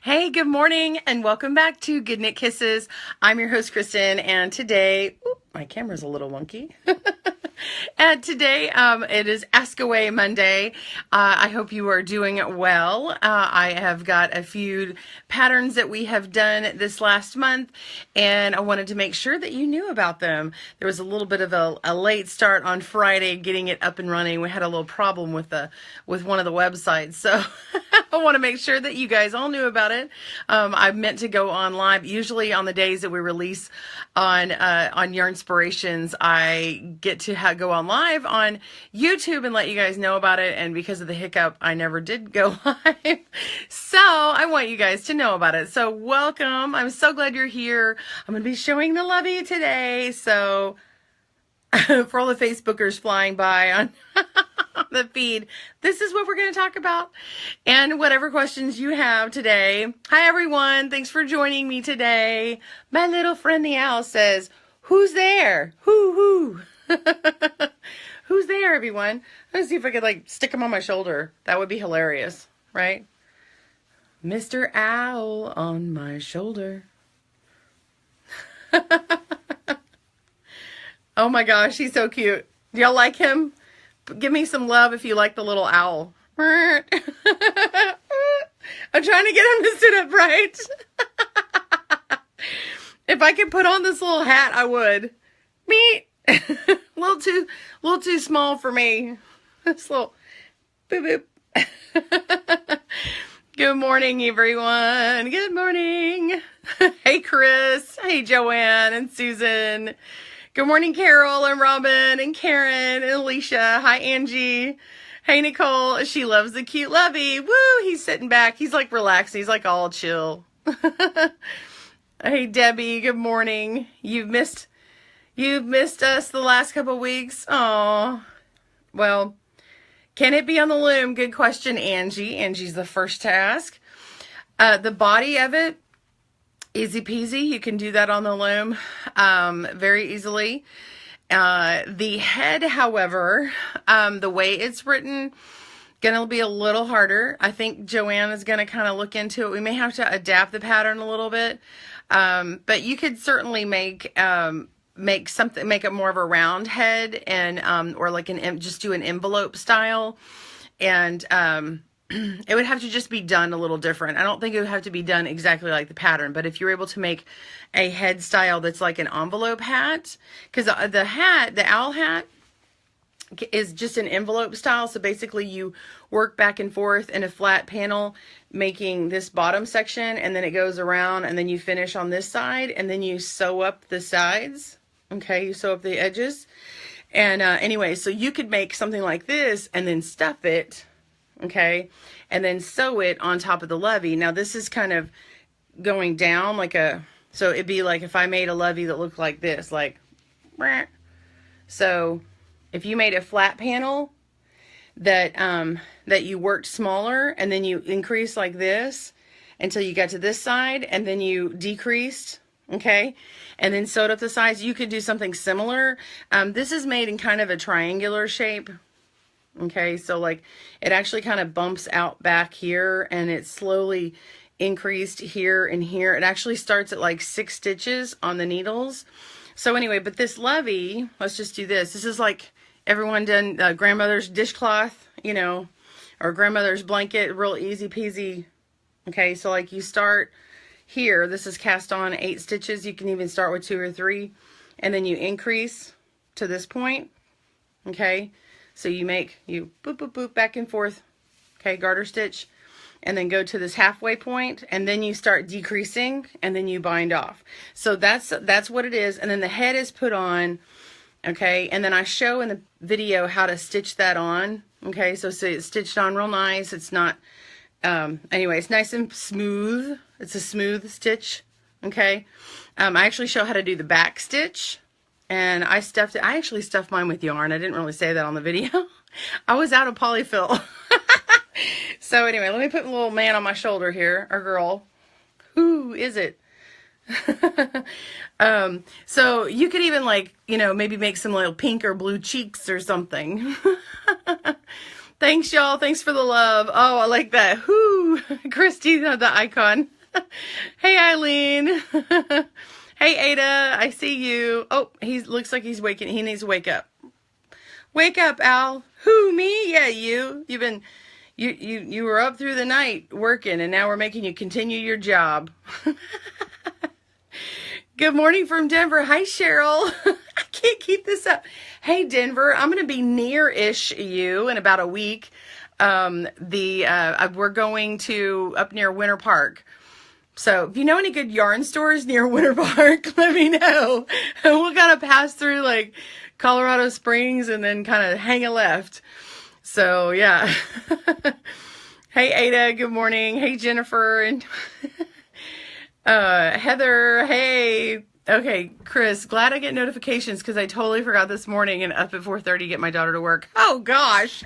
Hey, good morning and welcome back to Good Knit Kisses. I'm your host, Kristen, and today, my camera's a little wonky. And today, it is Ask Away Monday. I hope you are doing well. I have got a few patterns that we have done this last month, and I wanted to make sure that you knew about them. There was a little bit of a late start on Friday getting it up and running. We had a little problem with one of the websites, so I want to make sure that you guys all knew about it. I meant to go on live. Usually on the days that we release on Yarnspirations, I get to go on live on YouTube and let you guys know about it. And because of the hiccup, I never did go live. So I want you guys to know about it. So welcome. I'm so glad you're here. I'm going to be showing the Lovey today. So for all the Facebookers flying by on the feed, this is what we're going to talk about, and whatever questions you have today. Hi everyone, thanks for joining me today. My little friend the owl says, who's there? Who? Who's there, everyone? Let's see if I could stick him on my shoulder. That would be hilarious, right? Mr. Owl on my shoulder. Oh my gosh, he's so cute. Do y'all like him? Give me some love if you like the little owl. I'm trying to get him to sit upright. If I could put on this little hat, I would. Me, little too small for me. This little boop boop. Good morning, everyone. Good morning. Hey, Chris. Hey, Joanne and Susan. Good morning, Carol and Robin and Karen and Alicia. Hi, Angie. Hey, Nicole. She loves the cute Lovey. Woo! He's sitting back. He's like relaxed. He's like all chill. Hey, Debbie. Good morning. You've missed us the last couple of weeks. Oh, well, can it be on the loom? Good question, Angie. Angie's the first to ask. The body of it, easy peasy. You can do that on the loom very easily. The head, however, the way it's written, gonna be a little harder. I think Joanne is gonna kind of look into it. We may have to adapt the pattern a little bit, but you could certainly make it more of a round head, and or just do an envelope style, and it would have to just be done a little different. I don't think it would have to be done exactly like the pattern, but if you're able to make a head style that's like an envelope hat, because the owl hat is just an envelope style. So basically you work back and forth in a flat panel, making this bottom section, and then it goes around, and then you finish on this side, and then you sew up the sides. Okay, you sew up the edges. And anyway, so you could make something like this and then stuff it. Okay, and then sew it on top of the Lovey. Now this is kind of going down so it'd be like if I made a Lovey that looked like this, so if you made a flat panel that you worked smaller, and then you increase like this until you got to this side, and then you decreased, okay, and then sewed up the sides, you could do something similar. This is made in kind of a triangular shape. Okay, so it actually kind of bumps out back here, and it's slowly increased here and here. It actually starts at 6 stitches on the needles. So anyway, but this Lovey, let's just do this. This is like everyone done grandmother's dishcloth, or grandmother's blanket, real easy peasy. Okay, so you start here. This is cast on 8 stitches. You can even start with 2 or 3, and then you increase to this point. Okay. So you boop, boop, boop, back and forth, okay, garter stitch, and then go to this halfway point, and then you start decreasing, and then you bind off. So that's what it is, and then the head is put on, okay, and then I show in the video how to stitch that on, okay, so it's stitched on real nice. It's not, anyway, it's nice and smooth. It's a smooth stitch, okay. I actually show how to do the back stitch. And I actually stuffed mine with yarn. I didn't really say that on the video. I was out of polyfill. So anyway, let me put a little man on my shoulder here, or girl. Who is it? So you could even maybe make some little pink or blue cheeks or something. Thanks, y'all. Thanks for the love. Oh, I like that. Whoo. Christy, the icon. Hey, Eileen. Hey, Ada. I see you. Oh, he looks like he's waking. He needs to wake up. Wake up, Al. Who, me? Yeah, you. You were up through the night working, and now we're making you continue your job. Good morning from Denver. Hi, Cheryl. I can't keep this up. Hey, Denver. I'm going to be near-ish you in about a week. We're going to up near Winter Park. So if you know any good yarn stores near Winter Park, let me know. We'll kind of pass through like Colorado Springs and then kind of hang a left. So yeah. Hey, Ada. Good morning. Hey, Jennifer. And Heather. Hey. Okay, Chris. Glad I get notifications because I totally forgot this morning and up at 4:30 to get my daughter to work. Oh gosh.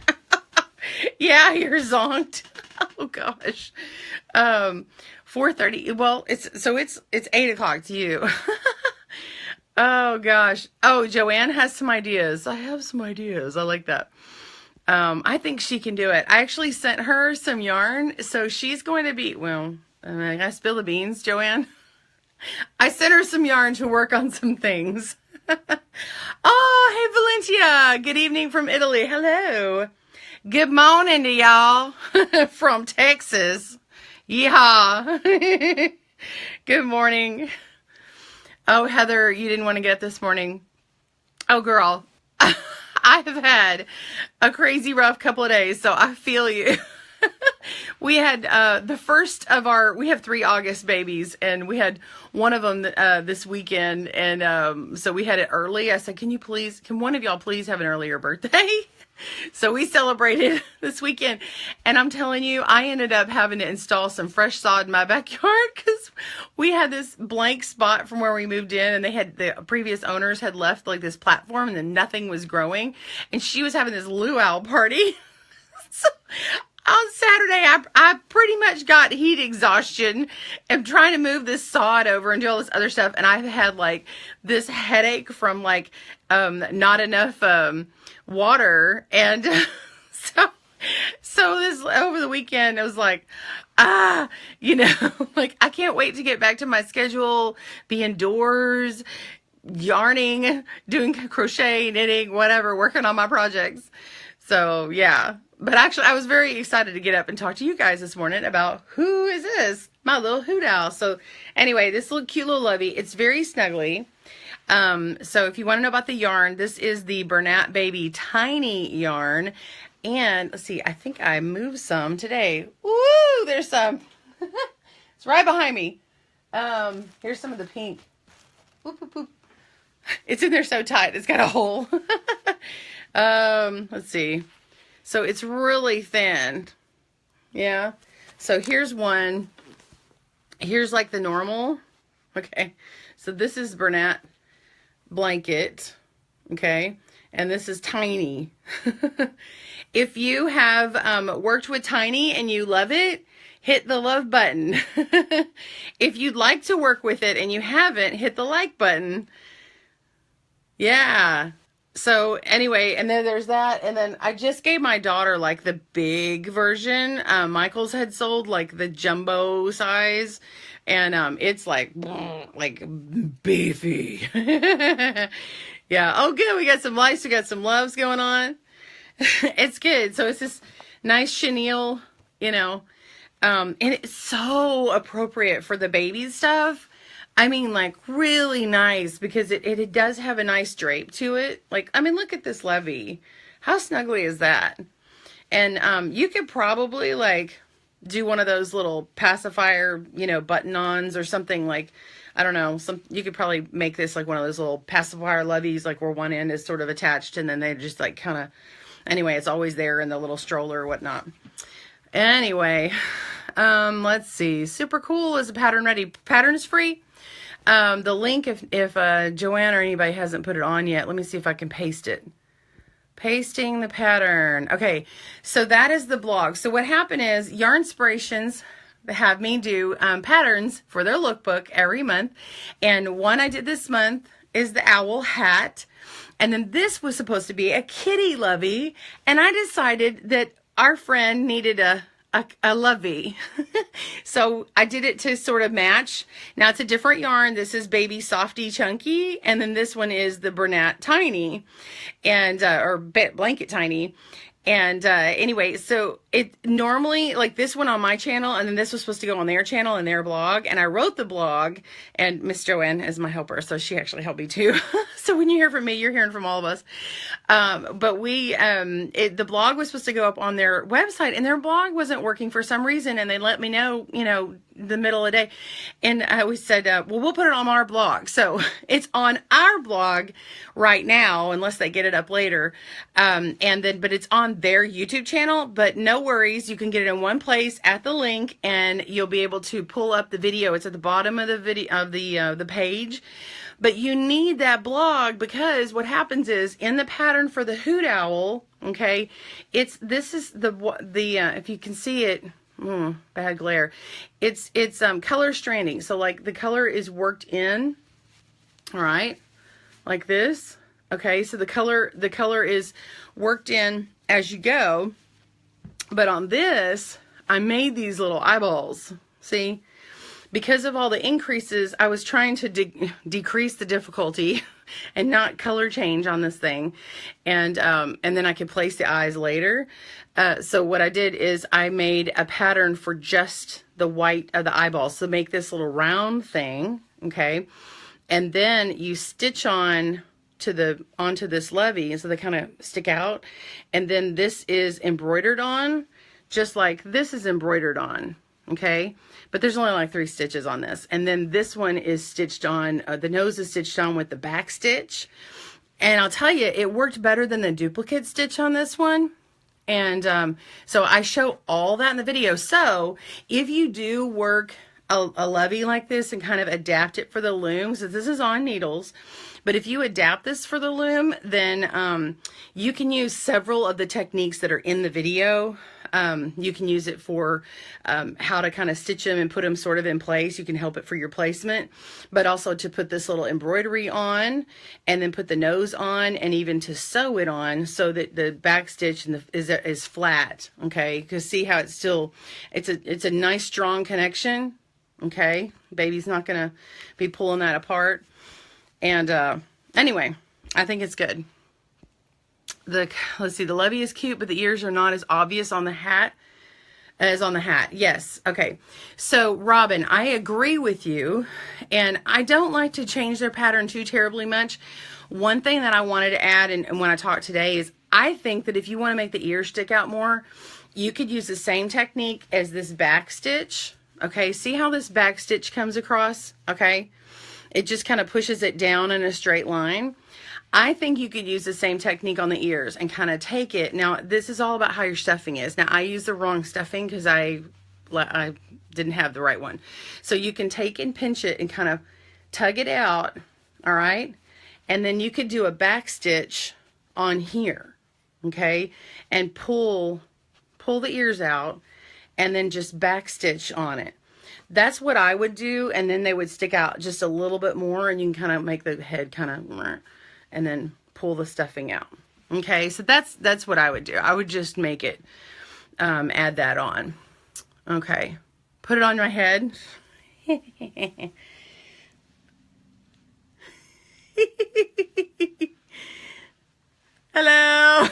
Yeah, you're zonked. Oh gosh. 4:30. Well, it's 8 o'clock to you. Oh gosh. Oh, Joanne has some ideas. I have some ideas. I like that. I think she can do it. I actually sent her some yarn, so she's going to be, well, I gotta spill the beans, Joanne. I sent her some yarn to work on some things. Oh, hey, Valencia. Good evening from Italy. Hello. Good morning to y'all from Texas. Yeehaw. Good morning. Oh, Heather, you didn't want to get this morning. Oh, girl. I have had a crazy rough couple of days, so I feel you. We had we have 3 August babies, and we had one of them this weekend, and so we had it early. I said, can one of y'all please have an earlier birthday? So we celebrated this weekend, and I'm telling you, I ended up having to install some fresh sod in my backyard because we had this blank spot from where we moved in, and the previous owners had left like this platform, and then nothing was growing, and she was having this luau party. So on Saturday, I pretty much got heat exhaustion and trying to move this sod over and do all this other stuff, and I've had like this headache from like not enough water, and so this over the weekend it was like like I can't wait to get back to my schedule, be indoors, yarning, doing crochet, knitting, whatever, working on my projects. So yeah, but actually I was very excited to get up and talk to you guys this morning about who is this, my little hoot owl. So anyway, this little cute little lovey, it's very snuggly. So if you want to know about the yarn, this is the Bernat Baby Tiny yarn. And let's see, I think I moved some today. Woo, there's some. It's right behind me. Here's some of the pink. Whoop, whoop, whoop. It's in there so tight, it's got a hole. Let's see. So it's really thin. Yeah. So here's one. Here's like the normal. Okay. So this is Bernat blanket, okay, and this is tiny. If you have worked with tiny and you love it, hit the love button. If you'd like to work with it and you haven't, hit the like button. Yeah. So anyway, and then there's that, and then I just gave my daughter like the big version. Michael's had sold like the jumbo size, and it's like beefy. Yeah. Oh, good. We got some lights. We got some loves going on. It's good. So it's this nice chenille, and it's so appropriate for the baby stuff. I mean, like, really nice, because it does have a nice drape to it. Like, I mean, look at this Lovey. How snuggly is that? And you could probably, like, do one of those little pacifier, button-ons or something, like, I don't know. You could probably make this, like, one of those little pacifier Loveys, like, where one end is sort of attached, and then they just, like, kind of, anyway, it's always there in the little stroller or whatnot. Anyway, let's see. Super cool is a pattern ready. Pattern's free. The link, if Joanne or anybody hasn't put it on yet, let me see if I can paste it. Pasting the pattern. Okay, so that is the blog. So what happened is Yarnspirations have me do patterns for their lookbook every month. And one I did this month is the owl hat. And then this was supposed to be a kitty lovey. And I decided that our friend needed a lovey. So I did it to sort of match. Now it's a different yarn. This is Baby Softy Chunky, and then this one is the Bernat Tiny, and or Blanket Tiny. And anyway, so it normally, like this one on my channel, and then this was supposed to go on their channel and their blog, and I wrote the blog, and Miss Joanne is my helper, so she actually helped me too. So when you hear from me, you're hearing from all of us. But the blog was supposed to go up on their website, and their blog wasn't working for some reason, and they let me know, you know, the middle of the day. And we said, well, we'll put it on our blog. So it's on our blog right now, unless they get it up later. But it's on their YouTube channel, but no worries. You can get it in one place at the link, and you'll be able to pull up the video. It's at the bottom of the video of the page. But you need that blog, because what happens is in the pattern for the hoot owl, okay, this is if you can see it, bad glare. It's color stranding. So like the color is worked in, all right, like this. Okay, so the color is worked in as you go. But on this, I made these little eyeballs. See? Because of all the increases, I was trying to decrease the difficulty and not color change on this thing. And then I could place the eyes later. So what I did is I made a pattern for just the white of the eyeballs. So make this little round thing, okay? And then you stitch onto this lovey, so they kind of stick out. And then this is embroidered on, just like this is embroidered on, okay? But there's only like 3 stitches on this. And then this one is stitched on, the nose is stitched on with the back stitch. And I'll tell you, it worked better than the duplicate stitch on this one. And so I show all that in the video. So if you do work a lovey like this and kind of adapt it for the loom, so this is on needles, but if you adapt this for the loom, then you can use several of the techniques that are in the video. You can use it for how to kind of stitch them and put them sort of in place. You can help it for your placement, but also to put this little embroidery on, and then put the nose on, and even to sew it on so that the back stitch is flat. Okay, because see how it's still, it's a nice strong connection. Okay, baby's not gonna be pulling that apart. And anyway, I think it's good. Let's see, the lovey is cute, but the ears are not as obvious on the hat as on the hat. Yes. Okay. So Robin, I agree with you, and I don't like to change their pattern too terribly much. One thing that I wanted to add, and when I talked today, is I think that if you want to make the ears stick out more, you could use the same technique as this back stitch. Okay. See how this back stitch comes across? Okay. It just kind of pushes it down in a straight line. I think you could use the same technique on the ears and kind of take it. Now, this is all about how your stuffing is. Now, I used the wrong stuffing because I didn't have the right one. So you can take and pinch it and kind of tug it out, all right? And then you could do a back stitch on here, okay? And pull the ears out and then just back stitch on it. That's what I would do, and then they would stick out just a little bit more, and you can kind of make the head kind of, and then pull the stuffing out. Okay, so that's what I would do. I would just make it, add that on. Okay, put it on my head. Hello.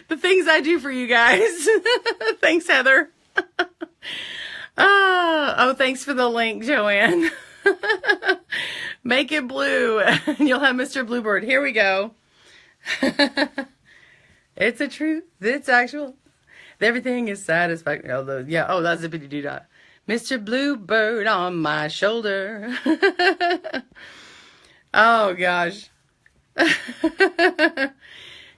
The things I do for you guys. Thanks, Heather. Oh, thanks for the link, Joanne. Make it blue and you'll have Mr. Bluebird. Here we go. It's a truth. It's actual. Everything is satisfactory. Although, yeah. Oh, that's a bitty doo dot. Mr. Bluebird on my shoulder. Oh, gosh.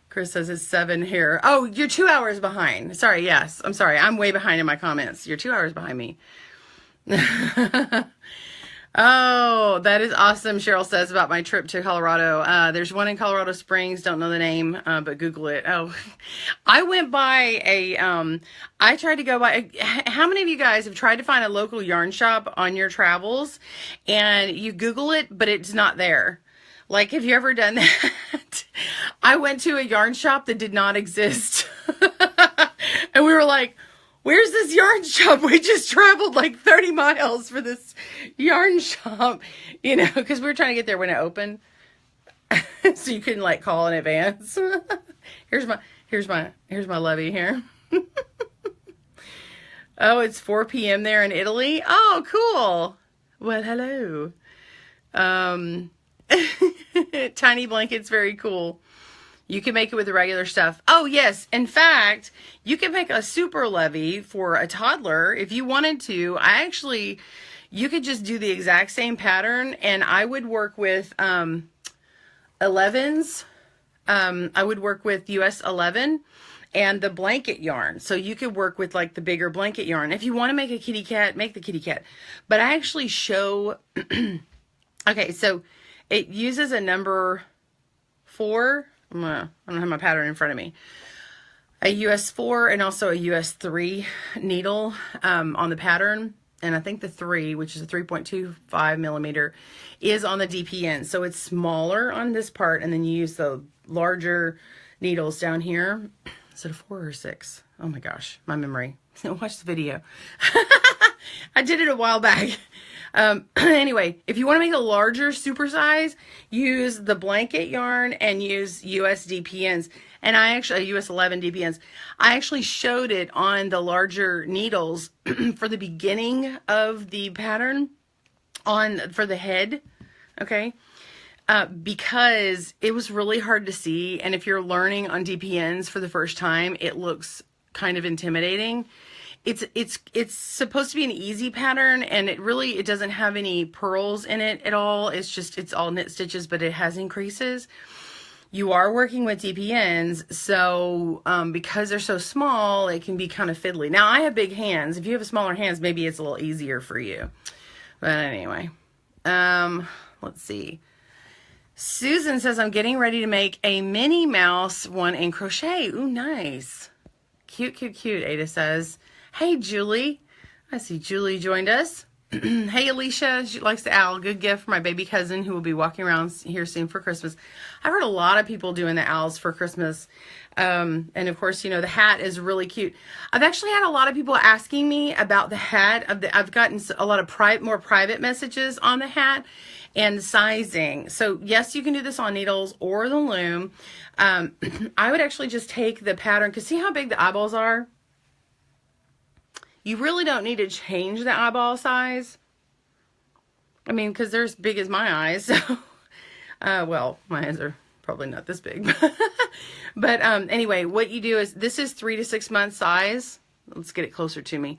Chris says it's 7 here. Oh, you're 2 hours behind. Sorry, yes. I'm sorry. I'm way behind in my comments. You're 2 hours behind me. Oh, that is awesome, Cheryl says, about my trip to Colorado. There's one in Colorado Springs. Don't know the name, but Google it. Oh, I went by I tried to go by, how many of you guys have tried to find a local yarn shop on your travels and you Google it, but it's not there? Like, have you ever done that? I went to a yarn shop that did not exist. And we were like, where's this yarn shop? We just traveled like 30 miles for this yarn shop, you know, because we were trying to get there when it opened. So you couldn't like call in advance. Here's my lovey here. Oh, it's 4 p.m. there in Italy. Oh, cool. Well, hello. Tiny blankets, very cool. You can make it with the regular stuff. Oh, yes. In fact, you can make a super lovey for a toddler if you wanted to. You could just do the exact same pattern, and I would work with 11s. I would work with US 11 and the blanket yarn. So you could work with like the bigger blanket yarn. If you want to make a kitty cat, make the kitty cat. But I actually show, okay, so it uses a number 4. I don't have my pattern in front of me. A US 4 and also a US 3 needle on the pattern. And I think the 3, which is a 3.25 millimeter, is on the DPN. So it's smaller on this part, and then you use the larger needles down here. Is it a 4 or 6? Oh my gosh, my memory. Watch the video. I did it a while back. Anyway, if you want to make a larger super size, use the blanket yarn and use US DPNs. And US 11 DPNs. I actually showed it on the larger needles for the beginning of the pattern for the head. Okay. Because it was really hard to see. And if you're learning on DPNs for the first time, it looks kind of intimidating. It's supposed to be an easy pattern, and it doesn't have any purls in it at all. It's all knit stitches, but it has increases. You are working with DPNs, so because they're so small, it can be kind of fiddly. Now, I have big hands. If you have smaller hands, maybe it's a little easier for you. But anyway, let's see. Susan says, I'm getting ready to make a Minnie Mouse one in crochet. Ooh, nice. Cute, cute, cute, Ada says. Hey, Julie. I see Julie joined us. Hey, Alicia. She likes the owl. Good gift for my baby cousin who will be walking around here soon for Christmas. I've heard a lot of people doing the owls for Christmas. And of course, you know, the hat is really cute. I've actually had a lot of people asking me about the hat. I've gotten a lot of more private messages on the hat and sizing. So yes, you can do this on needles or the loom. I would actually just take the pattern, because see how big the eyeballs are? You really don't need to change the eyeball size. I mean, because they're as big as my eyes. So, well, my eyes are probably not this big. But anyway, what you do is, this is 3 to 6 month size. Let's get it closer to me.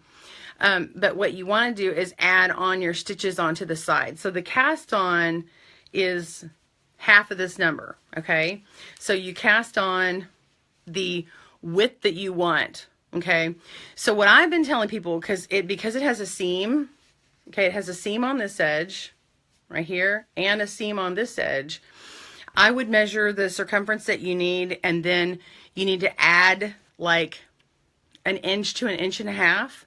But what you want to do is add on your stitches onto the side. So the cast on is half of this number, okay? So you cast on the width that you want. Okay, so what I've been telling people, because it has a seam, okay, it has a seam on this edge right here and a seam on this edge. I would measure the circumference that you need, and then you need to add like 1 inch to 1.5 inches,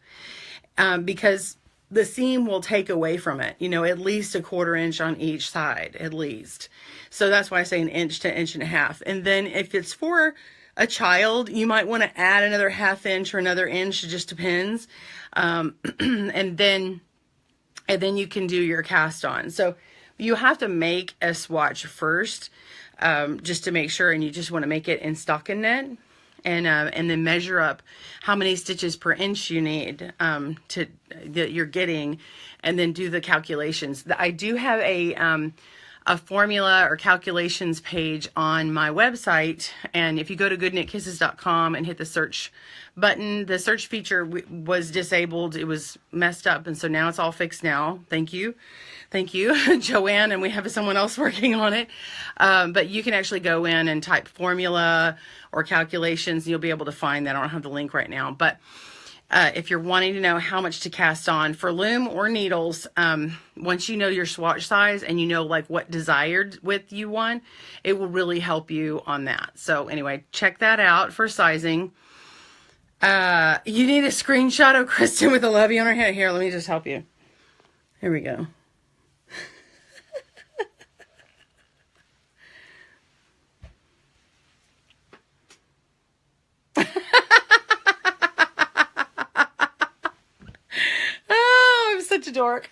because the seam will take away from it, you know, at least 1/4 inch on each side, at least. So that's why I say 1 inch to 1.5 inches. And then if it's for a child, you might want to add another 1/2 inch or another inch. It just depends. And then you can do your cast on. So you have to make a swatch first, just to make sure, and you just want to make it in stockinette, and then measure up how many stitches per inch you need that you're getting, and then do the calculations. I do have a formula or calculations page on my website, and if you go to goodknitkisses.com and hit the search button, the search feature was disabled. It was messed up, and so now it's all fixed now. Thank you, Joanne, and we have someone else working on it. But you can actually go in and type formula or calculations, and you'll be able to find that. I don't have the link right now, but if you're wanting to know how much to cast on for loom or needles, once you know your swatch size and you know like what desired width you want, it will really help you on that. So anyway, check that out for sizing. You need a screenshot of Kristen with a lovey on her head. Here, let me just help you. Here we go. such a dork.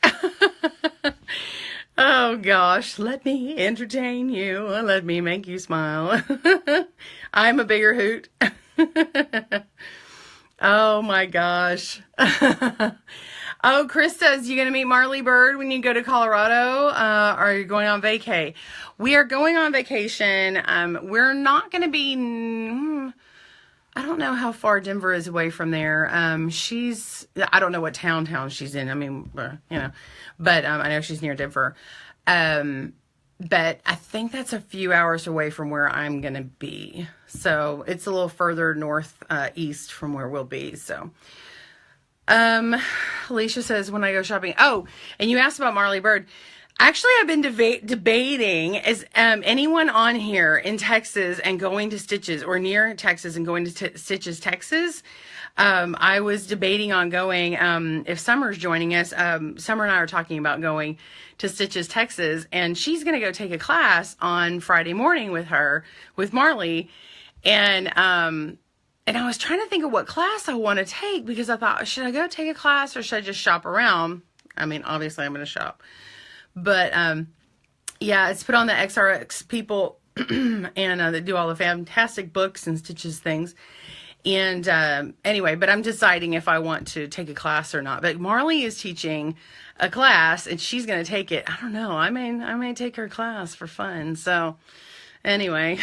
Oh gosh, let me entertain you. Let me make you smile. I'm a bigger hoot. Oh my gosh. Oh, Chris says, you going to meet Marley Bird when you go to Colorado? Are you going on vacay? We are going on vacation. We're not going to be, I don't know how far Denver is away from there. I don't know what town she's in. I mean, you know, but I know she's near Denver. But I think that's a few hours away from where I'm going to be. So it's a little further east from where we'll be. So, Alicia says, when I go shopping. Oh, and you asked about Marley Bird. Actually, I've been debating, is anyone on here in Texas and going to Stitches, or near Texas and going to Stitches, Texas? I was debating on going, if Summer's joining us. Summer and I are talking about going to Stitches, Texas, and she's going to go take a class on Friday morning with Marley. And I was trying to think of what class I want to take, because I thought, should I go take a class or should I just shop around? I mean, obviously I'm going to shop. But, yeah, it's put on the XRX people and they do all the fantastic books and Stitches things. And anyway, but I'm deciding if I want to take a class or not. But Marley is teaching a class and she's going to take it. I don't know. I may take her class for fun. So anyway,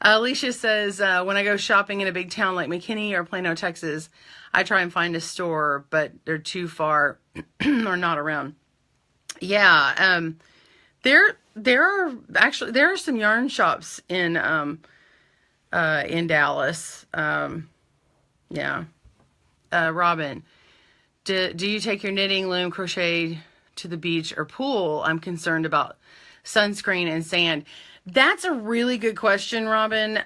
Alicia says, when I go shopping in a big town like McKinney or Plano, Texas, I try and find a store, but they're too far or not around. Yeah. There are some yarn shops in Dallas. Yeah. Robin, do you take your knitting, loom, crochet to the beach or pool? I'm concerned about sunscreen and sand. That's a really good question, Robin.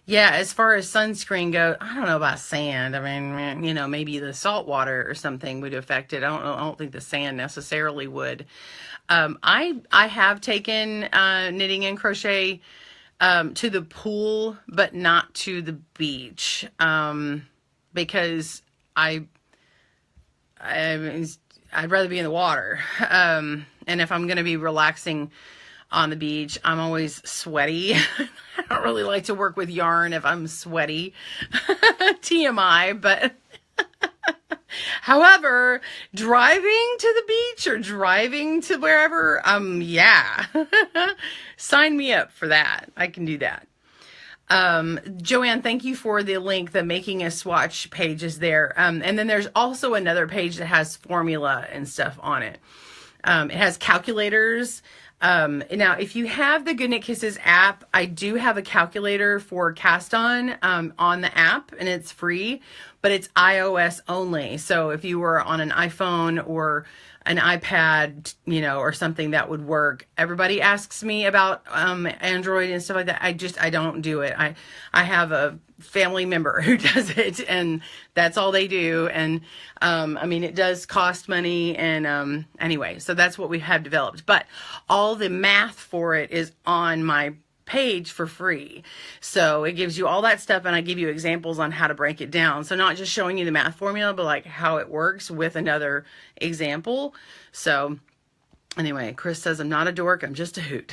Yeah, as far as sunscreen goes, I don't know about sand. I mean, you know, maybe the salt water or something would affect it. I don't think the sand necessarily would. I have taken knitting and crochet to the pool, but not to the beach, because I'd rather be in the water. And if I'm going to be relaxing on the beach, I'm always sweaty. I don't really like to work with yarn if I'm sweaty. TMI, but however, driving to the beach or driving to wherever, yeah, sign me up for that. I can do that. Joanne, thank you for the link. The Making a Swatch page is there. And then there's also another page that has formula and stuff on it. It has calculators. Now, if you have the Good Knit Kisses app, I do have a calculator for cast on the app, and it's free, but it's iOS only. So if you were on an iPhone or an iPad, you know, or something, that would work. Everybody asks me about Android and stuff like that. I don't do it. I have a family member who does it, and that's all they do. And I mean, it does cost money, and anyway, so that's what we have developed. But all the math for it is on my page for free. So it gives you all that stuff, and I give you examples on how to break it down. So not just showing you the math formula, but like how it works with another example. So anyway, Chris says, I'm not a dork, I'm just a hoot.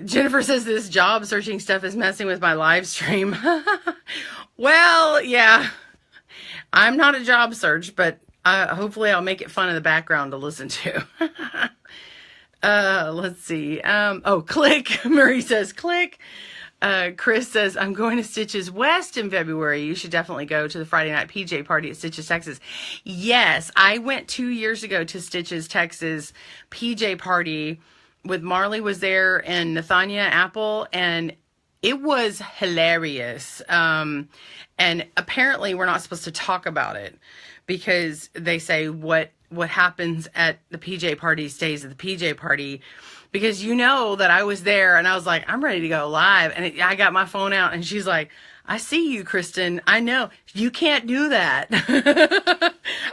Jennifer says, this job searching stuff is messing with my live stream. Well, yeah, I'm not a job search, but hopefully I'll make it fun in the background to listen to. Let's see. Oh, click. Marie says, click. Chris says, I'm going to Stitches West in February. You should definitely go to the Friday night PJ party at Stitches, Texas. Yes, I went 2 years ago to Stitches, Texas PJ party with Marley was there and Nathania Apple, and it was hilarious. And apparently we're not supposed to talk about it because they say what happens at the PJ party stays at the PJ party, because you know that I was there and I was like, I'm ready to go live. And I got my phone out and she's like, I see you, Kristen. I know you can't do that.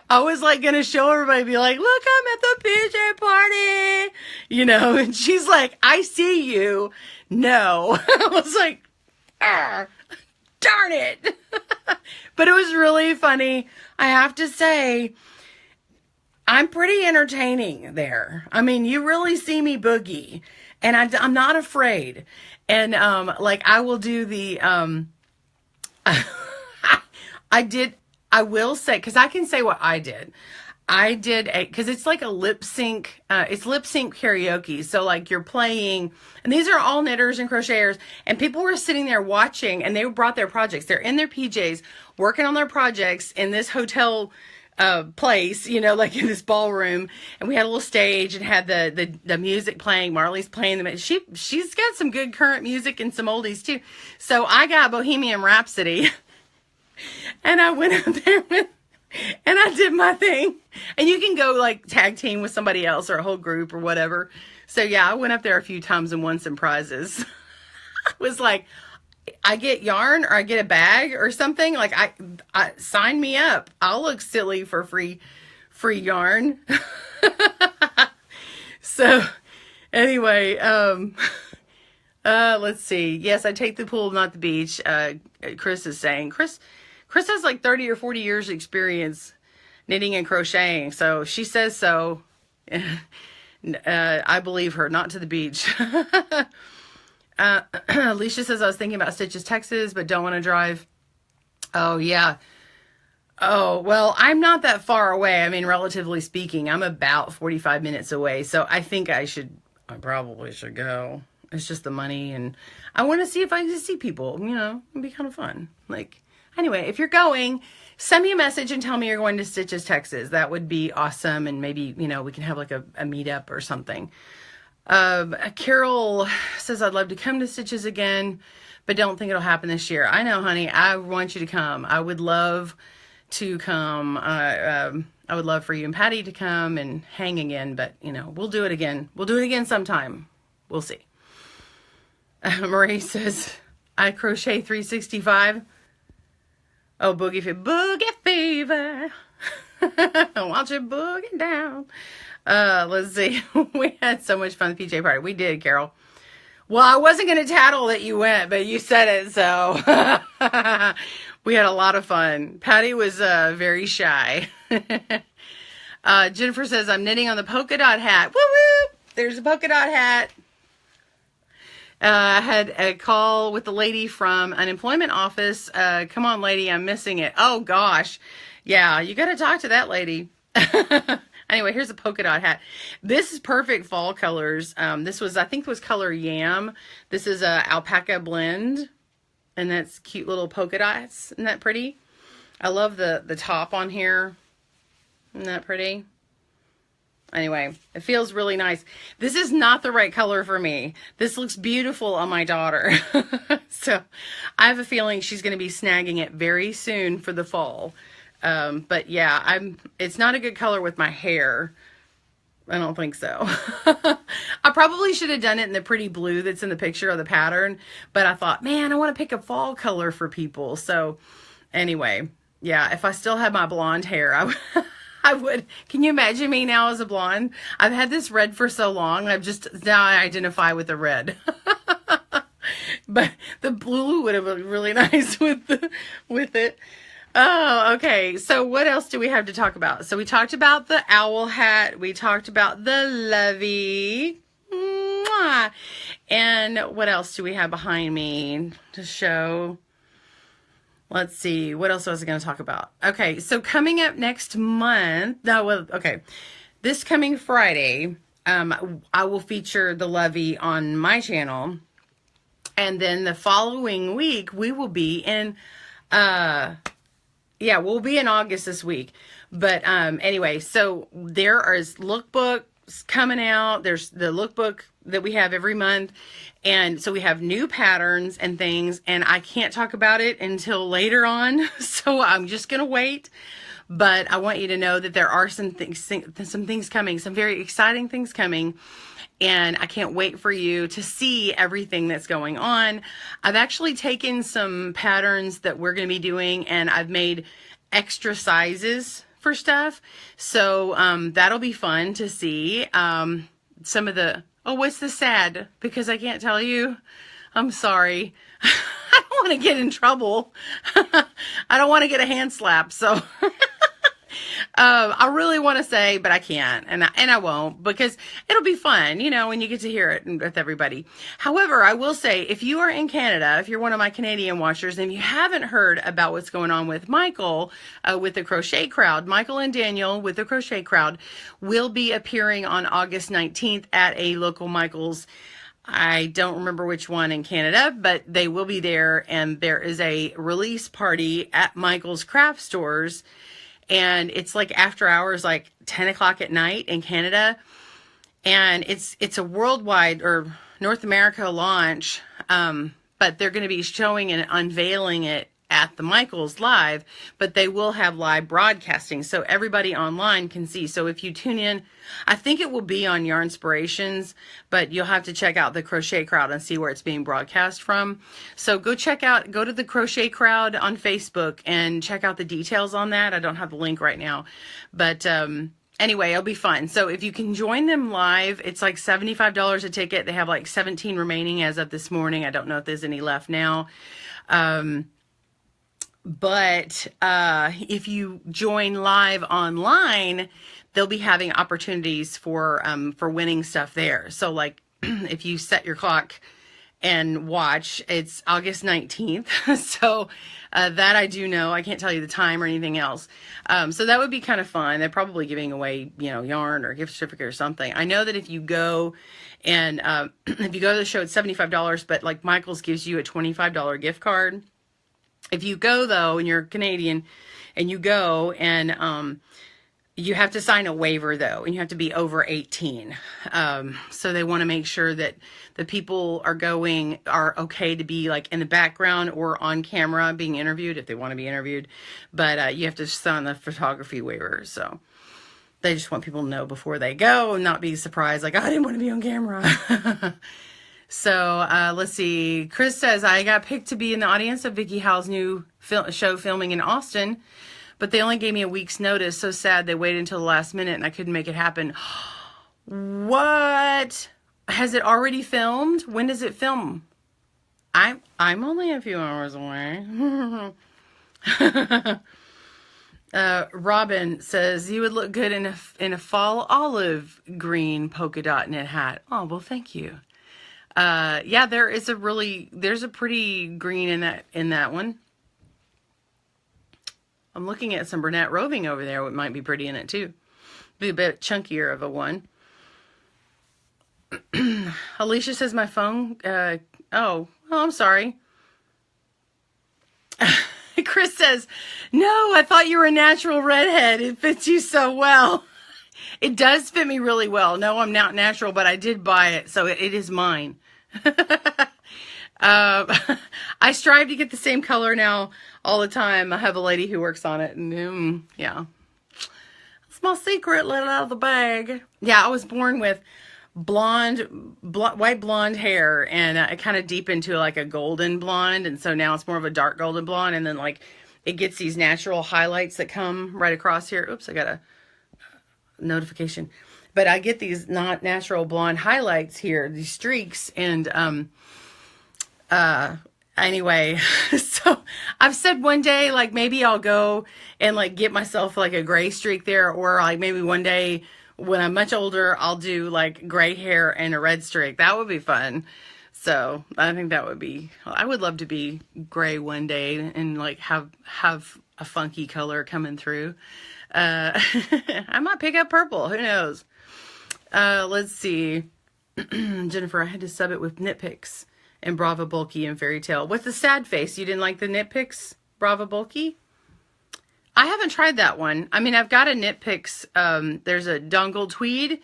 I was like going to show everybody, be like, look, I'm at the PJ party, you know, and she's like, I see you. No. I was like, Darn it. But it was really funny. I have to say, I'm pretty entertaining there. I mean, you really see me boogie, and I'm not afraid. And, like, I will do the, I will say, because I can say what I did. I did because it's like a lip sync, it's lip sync karaoke. So like you're playing, and these are all knitters and crocheters, and people were sitting there watching, and they brought their projects. They're in their PJs working on their projects in this hotel place, you know, like in this ballroom, and we had a little stage and had the music playing. Marley's playing them. She's got some good current music and some oldies too. So I got Bohemian Rhapsody, and I went up there and I did my thing. And you can go like tag team with somebody else or a whole group or whatever. So yeah, I went up there a few times and won some prizes. I was like, I get yarn or I get a bag or something. Like I sign me up. I'll look silly for free yarn. So anyway, let's see. Yes, I take the pool, not the beach. Chris is saying. Chris has like 30 or 40 years exerience knitting and crocheting. So she says so. I believe her, not to the beach. Alicia says, I was thinking about Stitches, Texas, but don't want to drive. Oh, yeah. Oh, well, I'm not that far away. I mean, relatively speaking, I'm about 45 minutes away. So I think I probably should go. It's just the money. And I want to see if I can see people, you know, it'd be kind of fun. Like, anyway, if you're going, send me a message and tell me you're going to Stitches, Texas. That would be awesome. And maybe, you know, we can have like a meetup or something. Carol says, I'd love to come to Stitches again, but don't think it'll happen this year. I know, honey. I want you to come. I would love to come. I would love for you and Patty to come and hang again, but, you know, we'll do it again. We'll do it again sometime. We'll see. Marie says, I crochet 365. Oh, boogie fever. Watch it boogie down. Let's see. We had so much fun at the PJ party. We did, Carol. Well, I wasn't going to tattle that you went, but you said it, so we had a lot of fun. Patty was very shy. Jennifer says, I'm knitting on the polka dot hat. Woo woo! There's a polka dot hat. I had a call with the lady from unemployment office. Come on, lady, I'm missing it. Oh, gosh. Yeah, you got to talk to that lady. Anyway, here's a polka dot hat. This is perfect fall colors. This was, I think, was color yam. This is a alpaca blend, and that's cute little polka dots. Isn't that pretty? I love the top on here. Isn't that pretty? Anyway, it feels really nice. This is not the right color for me. This looks beautiful on my daughter. So I have a feeling she's going to be snagging it very soon for the fall. But yeah, it's not a good color with my hair. I don't think so. I probably should have done it in the pretty blue that's in the picture of the pattern, but I thought, man, I want to pick a fall color for people. So anyway, yeah, if I still had my blonde hair, I would. Can you imagine me now as a blonde? I've had this red for so long. Now I identify with the red. But the blue would have looked really nice with it. Oh, okay. So what else do we have to talk about? So we talked about the owl hat. We talked about the lovey. Mwah. And what else do we have behind me to show? Let's see. What else was I going to talk about? Okay. So coming up next month. This coming Friday, I will feature the lovey on my channel. And then the following week, we will be in, we'll be in August this week. But anyway, so there are lookbooks coming out. There's the lookbook that we have every month. And so we have new patterns and things. And I can't talk about it until later on. So I'm just going to wait. But I want you to know that there are some things coming, some very exciting things coming. And I can't wait for you to see everything that's going on. I've actually taken some patterns that we're going to be doing, and I've made extra sizes for stuff. So that'll be fun to see. Some of the, oh, what's the sad? Because I can't tell you. I'm sorry. I want to get in trouble. I don't want to get a hand slap. So I really want to say, but I can't, and I won't, because it'll be fun, you know, when you get to hear it with everybody. However, I will say, if you are in Canada, if you're one of my Canadian watchers, and you haven't heard about what's going on with Michael, with the Crochet Crowd, Michael and Daniel with the Crochet Crowd will be appearing on August 19th at a local Michael's. I don't remember which one in Canada, but they will be there, and there is a release party at Michael's craft stores. And it's like after hours, like 10 o'clock at night in Canada. And it's a worldwide or North America launch. But they're going to be showing and unveiling it at the Michaels live, but they will have live broadcasting. So everybody online can see. So if you tune in, I think it will be on Yarnspirations, but you'll have to check out the Crochet Crowd and see where it's being broadcast from. So go to the Crochet Crowd on Facebook and check out the details on that. I don't have the link right now, but, anyway, it'll be fun. So if you can join them live, it's like $75 a ticket. They have like 17 remaining as of this morning. I don't know if there's any left now. But if you join live online, they'll be having opportunities for winning stuff there. So like if you set your clock and watch, it's August 19th. So that I do know. I can't tell you the time or anything else. So that would be kind of fun. They're probably giving away, you know, yarn or gift certificate or something. I know that if you go and if you go to the show, it's $75, but like Michael's gives you a $25 gift card. If you go, though, and you're Canadian, and you go, and you have to sign a waiver, though, and you have to be over 18. So they want to make sure that the people are okay to be, like, in the background or on camera being interviewed, if they want to be interviewed. But you have to sign the photography waiver, so they just want people to know before they go and not be surprised, like, oh, I didn't want to be on camera. So, let's see. Chris says, I got picked to be in the audience of Vicky Howell's new show filming in Austin, but they only gave me a week's notice. So sad. They waited until the last minute and I couldn't make it happen. What? Has it already filmed? When does it film? I'm only a few hours away. Robin says, you would look good in a fall olive green polka dot knit hat. Oh, well, thank you. Yeah, there's a pretty green in that one. I'm looking at some Burnett roving over there. It might be pretty in it too. Be a bit chunkier of a one. Alicia says my phone, oh, I'm sorry. Chris says, no, I thought you were a natural redhead. It fits you so well. It does fit me really well. No, I'm not natural, but I did buy it, so it is mine. I strive to get the same color now all the time. I have a lady who works on it, and yeah, it's my secret. Let it out of the bag. Yeah, I was born with white blonde hair, and it kind of deep into like a golden blonde, and so now it's more of a dark golden blonde, and then like it gets these natural highlights that come right across here. Oops, I got a notification. But I get these not natural blonde highlights here, these streaks, and anyway, so I've said one day, like, maybe I'll go and like get myself like a gray streak there, or like maybe one day when I'm much older, I'll do like gray hair and a red streak. That would be fun. So I think that would be, I would love to be gray one day and like have a funky color coming through. I might pick up purple. Who knows? Let's see. Jennifer, I had to sub it with Knit Picks and Brava Bulky and Fairy Tale. What's the sad face? You didn't like the Knit Picks Brava Bulky? I haven't tried that one. I mean, I've got a Knit Picks. There's a dongle tweed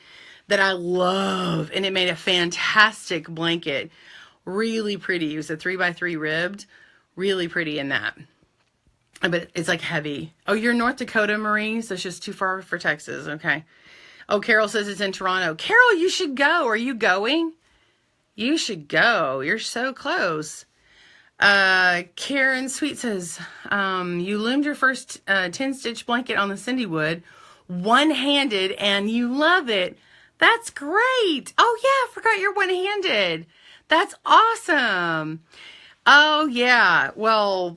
that I love, and it made a fantastic blanket. Really pretty. It was a 3x3 ribbed. Really pretty in that. But it's like heavy. Oh, you're in North Dakota, Marie, so it's just too far for Texas. Okay. Oh, Carol says it's in Toronto. Carol, you should go. Are you going? You should go. You're so close. Karen Sweet says, you loomed your first 10-stitch blanket on the Cindy wood, one-handed, and you love it. That's great. Oh, yeah, I forgot you're one-handed. That's awesome. Oh yeah. Well,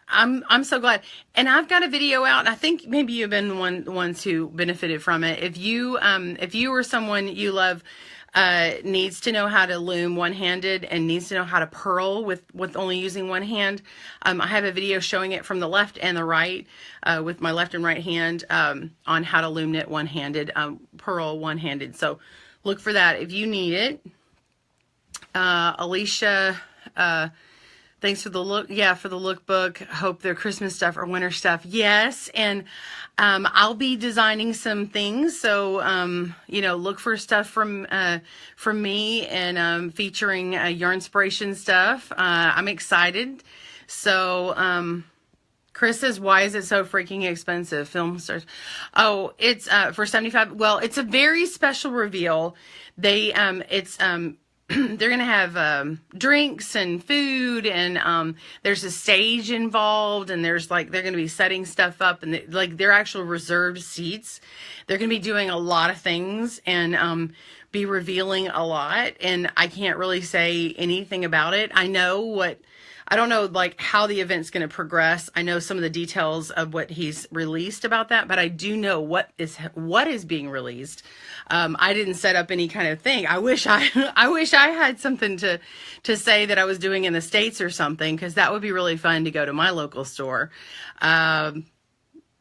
I'm so glad. And I've got a video out, and I think maybe you've been the ones who benefited from it. If you or someone you love needs to know how to loom one-handed and needs to know how to purl with only using one hand, I have a video showing it from the left and the right, with my left and right hand, on how to loom knit one-handed, purl one-handed. So look for that if you need it. Alicia, thanks for the look. Yeah, for the lookbook. Hope they're Christmas stuff or winter stuff. Yes, and I'll be designing some things. So you know, look for stuff from me, and featuring Yarnspirations stuff. I'm excited. So Chris says, "Why is it so freaking expensive?" Film stars. Oh, it's for 75. Well, it's a very special reveal. They they're going to have drinks and food, and there's a stage involved, and there's like, they're going to be setting stuff up, and like they're actual reserved seats. They're going to be doing a lot of things, and be revealing a lot, and I can't really say anything about it. I don't know like how the event's going to progress. I know some of the details of what he's released about that, but I do know what is being released. I didn't set up any kind of thing. I wish I had something to say that I was doing in the States or something, because that would be really fun to go to my local store.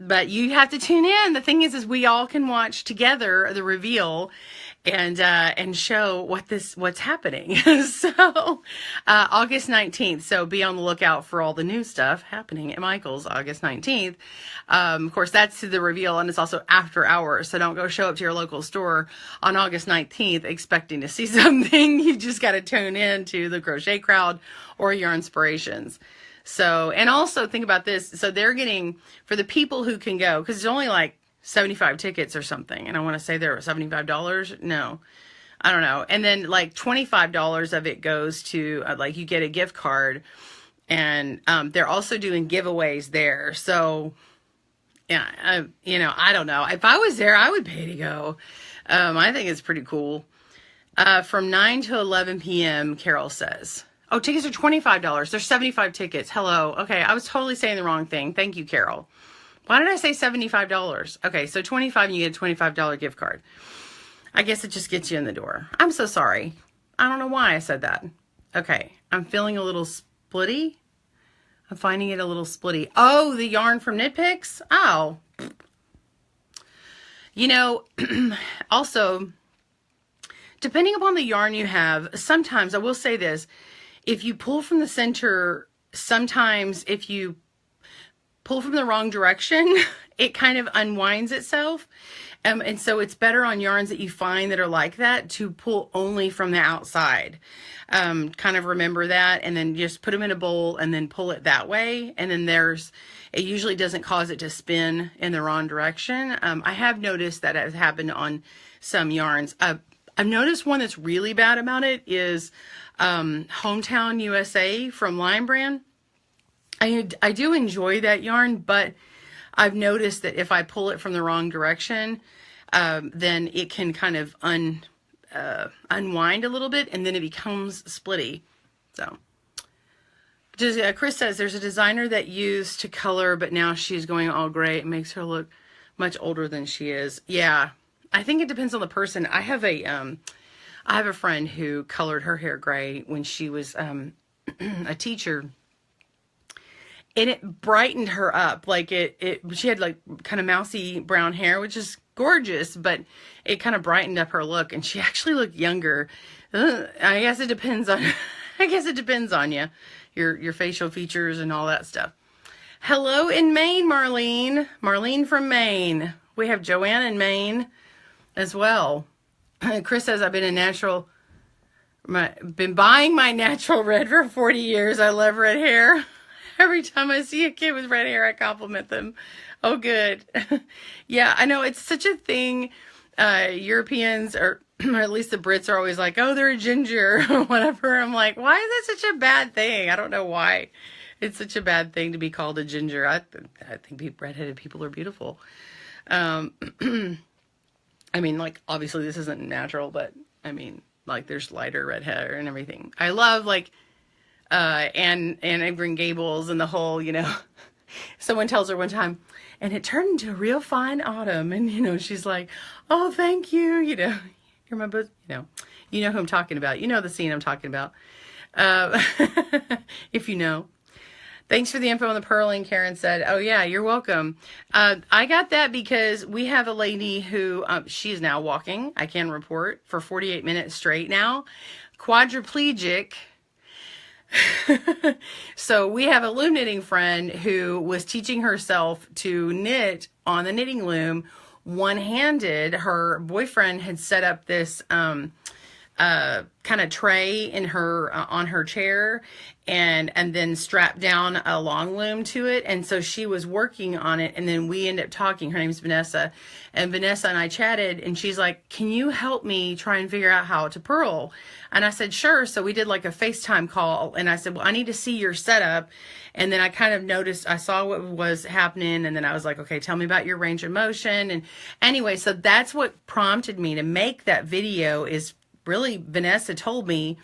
But you have to tune in. The thing is we all can watch together the reveal and show what's happening. So August 19th. So be on the lookout for all the new stuff happening at Michael's August 19th. Of course, that's the reveal, and it's also after hours. So don't go show up to your local store on August 19th expecting to see something. You just got to tune in to the Crochet Crowd or Yarnspirations. So, and also think about this. So they're getting, for the people who can go, because it's only like 75 tickets or something. And I want to say they're $75. No, I don't know. And then like $25 of it goes to like, you get a gift card, and they're also doing giveaways there. So yeah, you know, I don't know. If I was there, I would pay to go. I think it's pretty cool. From 9 to 11 p.m., Carol says. Oh, tickets are $25. There's 75 tickets. Hello. Okay, I was totally saying the wrong thing. Thank you, Carol. Why did I say $75? Okay, so 25 and you get a $25 gift card. I guess it just gets you in the door. I'm so sorry. I don't know why I said that. Okay, I'm feeling a little splitty. I'm finding it a little splitty. Oh, the yarn from Knit Picks? Oh. You know, also, depending upon the yarn you have, sometimes, I will say this, if you pull from the center, sometimes if you pull from the wrong direction, it kind of unwinds itself. And so it's better on yarns that you find that are like that to pull only from the outside. Kind of remember that, and then just put them in a bowl and then pull it that way. And then it usually doesn't cause it to spin in the wrong direction. I have noticed that has happened on some yarns. I've noticed one that's really bad about it is Hometown USA from Lion Brand. I do enjoy that yarn, but I've noticed that if I pull it from the wrong direction, then it can kind of unwind a little bit, and then it becomes splitty. So, Chris says there's a designer that used to color, but now she's going all gray. It makes her look much older than she is. Yeah, I think it depends on the person. I have a friend who colored her hair gray when she was a teacher. And it brightened her up. Like she had like kind of mousy brown hair, which is gorgeous, but it kind of brightened up her look, and she actually looked younger. I guess it depends on, you, your facial features and all that stuff. Hello in Maine, Marlene. Marlene from Maine. We have Joanne in Maine as well. Chris says, I've been been buying my natural red for 40 years. I love red hair. Every time I see a kid with red hair, I compliment them. Oh, good. Yeah, I know it's such a thing. Europeans, or at least the Brits, are always like, oh, they're a ginger or whatever. I'm like, why is that such a bad thing? I don't know why it's such a bad thing to be called a ginger. I think redheaded people are beautiful. I mean, like, obviously this isn't natural, but I mean, like, there's lighter red hair and everything. I love, like, and Green Gables and the whole, you know, someone tells her one time, and it turned into a real fine autumn. And, you know, she's like, oh, thank you. You know, you remember, you know who I'm talking about. You know the scene I'm talking about. If you know. Thanks for the info on the purling, Karen said. Oh, yeah, you're welcome. I got that because we have a lady who, she is now walking, I can report, for 48 minutes straight now. Quadriplegic. So we have a loom knitting friend who was teaching herself to knit on the knitting loom one-handed. Her boyfriend had set up this kind of tray in her on her chair and then strapped down a long loom to it, and so she was working on it, and then we ended up talking. Her name's Vanessa, and Vanessa and I chatted, and she's like, can you help me try and figure out how to purl? And I said, sure. So we did like a FaceTime call, and I said, well, I need to see your setup. And then I kind of noticed, I saw what was happening, and then I was like, okay, tell me about your range of motion. And anyway, so that's what prompted me to make that video. Is really Vanessa told me.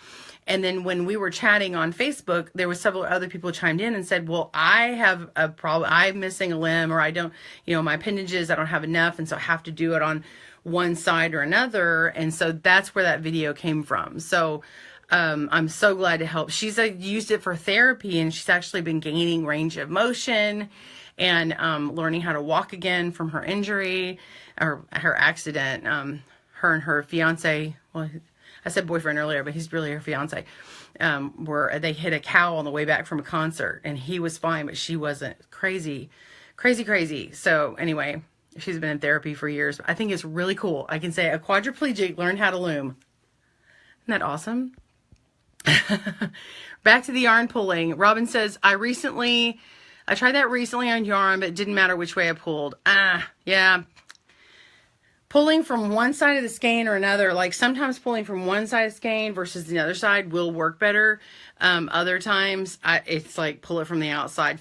And then when we were chatting on Facebook, there was several other people chimed in and said, well, I have a problem. I'm missing a limb, or I don't, my appendages, I don't have enough. And so I have to do it on one side or another. And so that's where that video came from. So I'm so glad to help. She's used it for therapy, and she's actually been gaining range of motion and learning how to walk again from her injury or her accident. Her and her fiance, well, I said boyfriend earlier, but he's really her fiance, where they hit a cow on the way back from a concert, and he was fine, but she wasn't. Crazy. So anyway, she's been in therapy for years. I think it's really cool. I can say a quadriplegic learned how to loom. Isn't that awesome? Back to the yarn pulling. Robin says, I tried that recently on yarn, but it didn't matter which way I pulled. Yeah. Pulling from one side of the skein or another, like sometimes pulling from one side of the skein versus the other side will work better. Other times it's like pull it from the outside.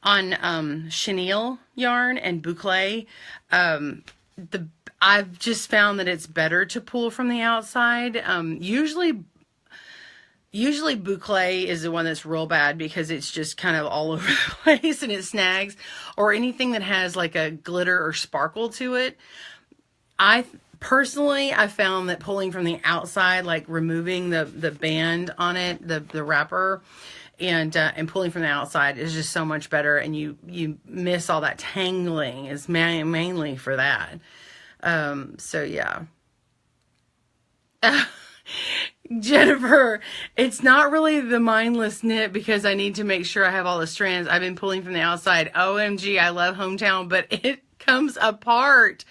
On chenille yarn and boucle, I've just found that it's better to pull from the outside. Usually boucle is the one that's real bad because it's just kind of all over the place and it snags, or anything that has like a glitter or sparkle to it. I found that pulling from the outside, like removing the band on it, the wrapper, and pulling from the outside is just so much better, and you miss all that tangling. Is mainly for that. So yeah. Jennifer, it's not really the mindless knit because I need to make sure I have all the strands. I've been pulling from the outside. OMG, I love Hometown, but it comes apart.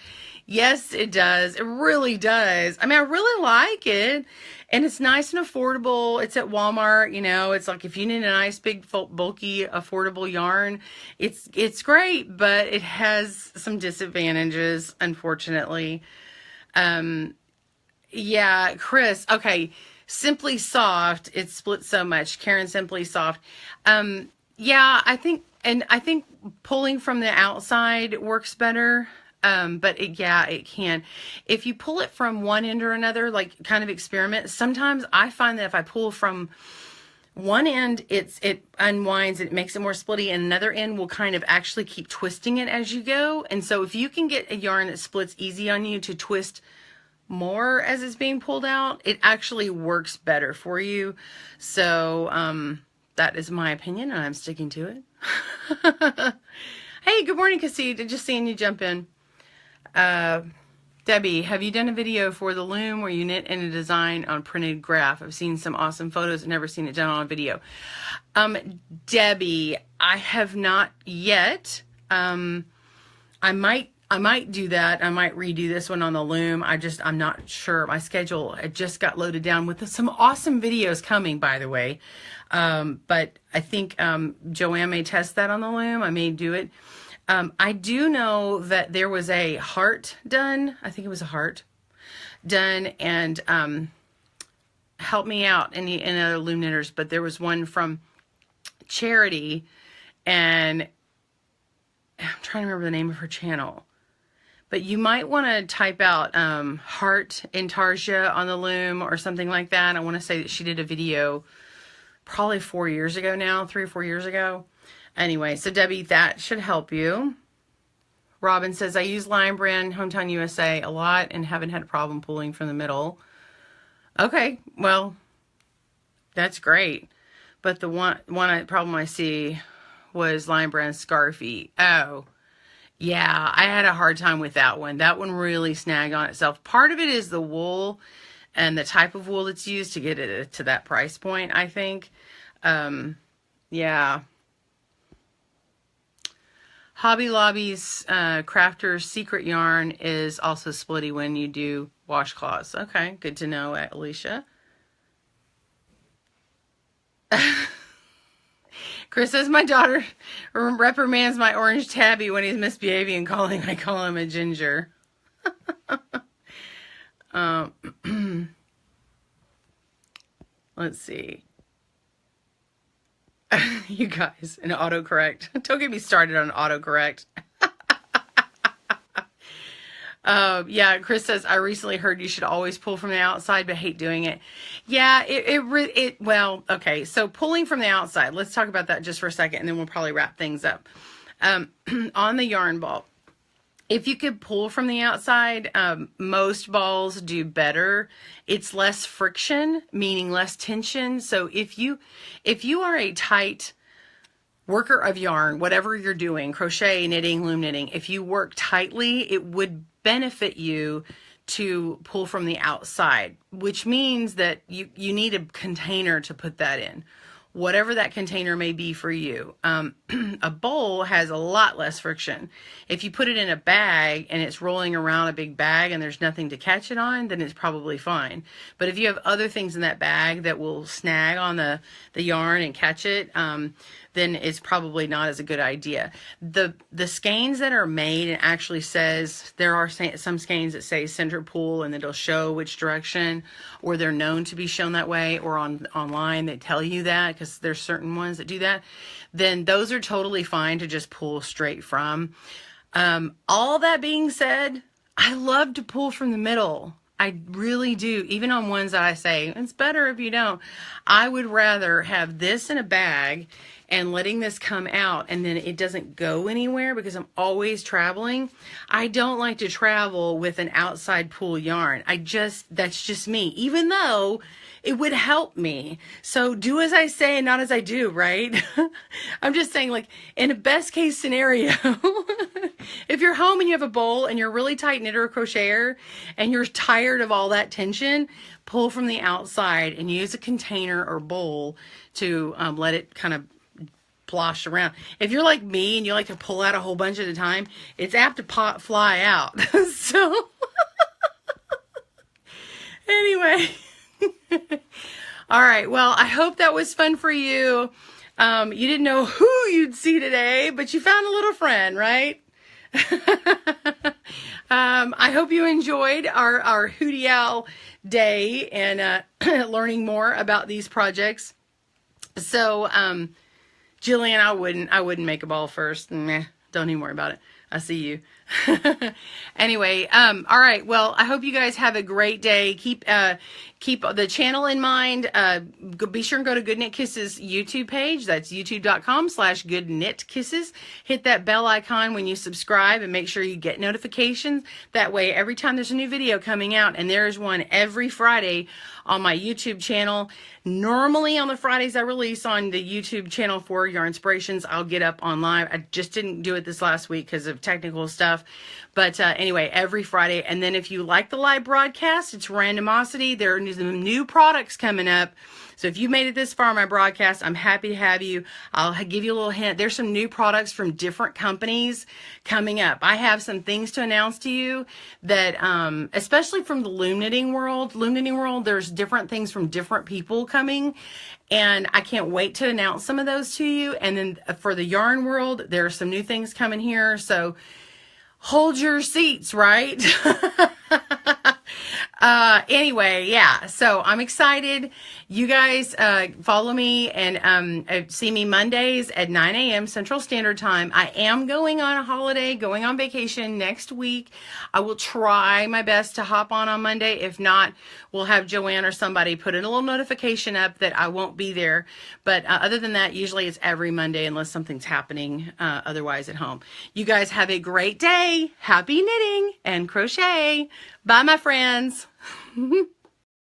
Yes, it does. It really does. I mean, I really like it, and it's nice and affordable. It's at Walmart, it's like if you need a nice, big, bulky, affordable yarn, it's great, but it has some disadvantages, unfortunately. Yeah, Chris, okay. Simply Soft, it splits so much. Karen, Simply Soft. Yeah, I think pulling from the outside works better. But it can. If you pull it from one end or another, like kind of experiment, sometimes I find that if I pull from one end, it unwinds, it makes it more splitty, and another end will kind of actually keep twisting it as you go. And so if you can get a yarn that splits easy on you to twist more as it's being pulled out, it actually works better for you. So, that is my opinion, and I'm sticking to it. Hey, good morning, Cassie. Just seeing you jump in. Debbie, have you done a video for the loom where you knit in a design on printed graph? I've seen some awesome photos and never seen it done on a video. Debbie, I have not yet. I might do that. I might redo this one on the loom. I'm not sure. My schedule, it just got loaded down with some awesome videos coming, by the way. But I think, Joanne may test that on the loom. I may do it. I do know that there was a heart done. I think it was a heart done, and help me out, any other loom knitters, but there was one from Charity, and I'm trying to remember the name of her channel. But you might want to type out heart Intarsia on the loom or something like that. I want to say that she did a video probably 4 years ago now, 3 or 4 years ago. Anyway, so Debbie, that should help you. Robin says, I use Lion Brand Hometown USA a lot and haven't had a problem pulling from the middle. Okay, well, that's great. But the one problem I see was Lion Brand Scarfy. Oh, yeah, I had a hard time with that one. That one really snagged on itself. Part of it is the wool and the type of wool that's used to get it to that price point, I think. Yeah. Hobby Lobby's Crafter's Secret Yarn is also splitty when you do washcloths. Okay, good to know, Alicia. Chris says, my daughter reprimands my orange tabby when he's misbehaving and I call him a ginger. Let's see. You guys, an autocorrect. Don't get me started on autocorrect. Yeah, Chris says, I recently heard you should always pull from the outside, but hate doing it. Yeah, well, okay. So pulling from the outside, let's talk about that just for a second, and then we'll probably wrap things up. On the yarn ball, if you could pull from the outside, most balls do better. It's less friction, meaning less tension. So if you are a tight worker of yarn, whatever you're doing, crochet, knitting, loom knitting, if you work tightly, it would benefit you to pull from the outside, which means that you need a container to put that in. Whatever that container may be for you. A bowl has a lot less friction. If you put it in a bag and it's rolling around a big bag and there's nothing to catch it on, then it's probably fine. But if you have other things in that bag that will snag on the yarn and catch it, then it's probably not as a good idea. The skeins that are made, and actually says, there are some skeins that say center pull and it'll show which direction, or they're known to be shown that way, or online they tell you that, because there's certain ones that do that, then those are totally fine to just pull straight from. All that being said, I love to pull from the middle. I really do. Even on ones that I say, it's better if you don't. I would rather have this in a bag and letting this come out, and then it doesn't go anywhere because I'm always traveling. I don't like to travel with an outside pull yarn. That's just me, even though it would help me. So do as I say and not as I do, right? I'm just saying, like, in a best case scenario, if you're home and you have a bowl and you're really tight knitter or crocheter and you're tired of all that tension, pull from the outside and use a container or bowl to let it kind of plosh around. If you're like me and you like to pull out a whole bunch at a time, it's apt to fly out. So anyway, all right. Well, I hope that was fun for you. You didn't know who you'd see today, but you found a little friend, right? I hope you enjoyed our Hootie Owl day and learning more about these projects. So, Jillian, I wouldn't make a ball first. Nah, don't even worry about it. I see you. Anyway, all right. Well, I hope you guys have a great day. Keep the channel in mind. Be sure and go to Good Knit Kisses YouTube page. That's youtube.com/goodknitkisses. Hit that bell icon when you subscribe and make sure you get notifications. That way, every time there's a new video coming out, and there's one every Friday on my YouTube channel. Normally on the Fridays I release on the YouTube channel for Yarnspirations, I'll get up on live. I just didn't do it this last week because of technical stuff. But anyway, every Friday. And then if you like the live broadcast, it's randomosity. There are some new products coming up. So if you made it this far on my broadcast, I'm happy to have you. I'll give you a little hint. There's some new products from different companies coming up. I have some things to announce to you that, especially from the loom knitting world, there's different things from different people coming. And I can't wait to announce some of those to you. And then for the yarn world, there are some new things coming here. So hold your seats, right? Anyway, yeah, so I'm excited. You guys follow me and see me Mondays at 9 a.m. Central Standard Time. I am going on a holiday, going on vacation next week. I will try my best to hop on Monday. If not, we'll have Joanne or somebody put in a little notification up that I won't be there. But other than that, usually it's every Monday unless something's happening otherwise at home. You guys have a great day. Happy knitting and crochet. Bye, my friends.